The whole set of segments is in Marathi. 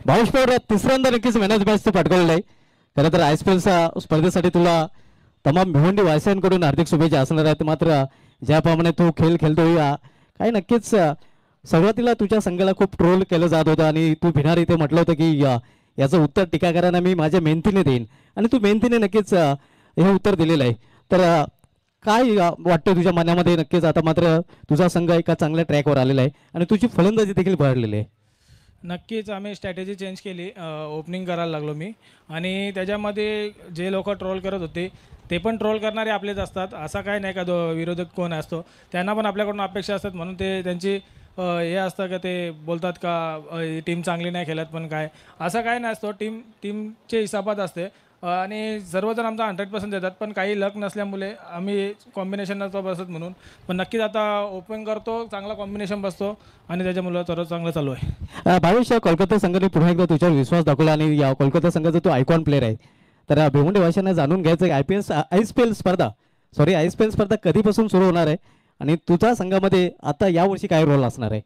भावेश पवार तिसऱ्यांदा नक्कीच मॅन ऑफ द मॅच पटकावलेलं आहे. खरं तर ISPL स्पर्धेसाठी तुला तमाम भिवंडी वासियांकडून हार्दिक शुभेच्छा असणार आहेत. मात्र ज्याप्रमाणे तू खेळ खेळतोय काय नक्कीच सुरुवातीला तुझ्या संघाला खूप ट्रोल केलं जात होतं आणि तू भिनार इथे म्हटलं होतं की याचं उत्तर टीकाकारांना मी माझ्या मेहनतीने देईन आणि तू मेहनतीने नक्कीच हे उत्तर दिलेलं आहे. तर काय वाटतं तुझ्या मनामध्ये नक्कीच आता मात्र तुझा संघ एका चांगल्या ट्रॅकवर आलेला आहे आणि तुझी फलंदाजी देखील बहरलेली आहे. नक्कीच आम्ही स्ट्रॅटेजी चेंज केली. ओपनिंग करायला लागलो मी आणि त्याच्यामध्ये जे लोक ट्रोल करत होते ते पण ट्रोल करणारे आपलेच असतात. असा काय नाही का विरोधक कोण असतो, त्यांना पण आपल्याकडून अपेक्षा असतात म्हणून ते त्यांची हे असतं का ते बोलतात का टीम चांगली नाही खेळत. पण काय असं काय नसतो, टीमचे हिसाबात असते आणि सर्वजण आमचा 100% देतात. पण काही लक नसल्यामुळे आम्ही कॉम्बिनेशन नसतो बसत म्हणून. पण नक्कीच आता ओपन करतो, चांगला कॉम्बिनेशन बसतो आणि त्याच्यामुळे सर्व चांगलं चालू आहे. भावेश कोलकाता संघाने पुन्हा एकदा तुझ्यावर विश्वास दाखवला आणि या कोलकाता संघाचा तो आयकॉन प्लेअर आहे. तर भिवंडी वासियांना जाणून घ्यायचं IPL स्पर्धा कधीपासून सुरू होणार आहे आणि तुझ्या संघामध्ये आता यावर्षी काय रोल असणार आहे?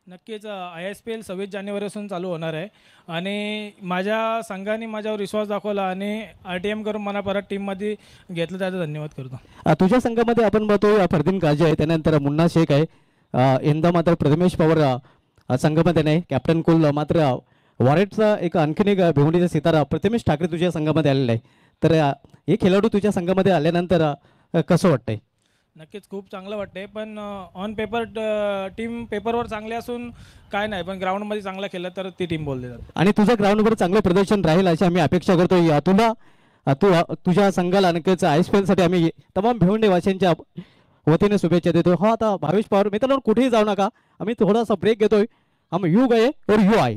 नक्कीच ISPL 26 जानेवारीपासून चालू होणार आहे आणि माझ्या संघाने माझ्यावर विश्वास दाखवला आणि RTM करून मला परत टीममध्ये घेतलं, त्याचा धन्यवाद करतो. तुझ्या संघामध्ये आपण बघतो फरदीन काजी आहे, त्यानंतर मुन्ना शेख आहे, यंदा मात्र प्रथमेश पवार संघामध्ये नाही, कॅप्टन कुल मात्र वॉरेटचा एक आणखीन एक भिवंडीचा सितारा प्रथमेश ठाकरे तुझ्या संघामध्ये आलेला आहे. तर हे खेळाडू तुझ्या संघामध्ये आल्यानंतर कसं वाटतंय? नक्कीच खूप चांगलं वाटतंय. पण ऑन पेपर टीम पेपरवर चांगली असून काय नाही, पण ग्राउंडमध्ये चांगलं खेळलं तर ती टीम बोलली जाते आणि तुझं ग्राउंडवर चांगलं प्रदर्शन राहील अशी आम्ही अपेक्षा करतोय. तुझ्या संघाला नक्कीच ISPL साठी आम्ही तमाम भिवंडी वासियांच्या वतीने शुभेच्छा देतो. हो आता भावेश पवार मित्रांनो कुठेही जाऊ नका, आम्ही थोडासा ब्रेक घेतोय. हम यू गए और यू आए.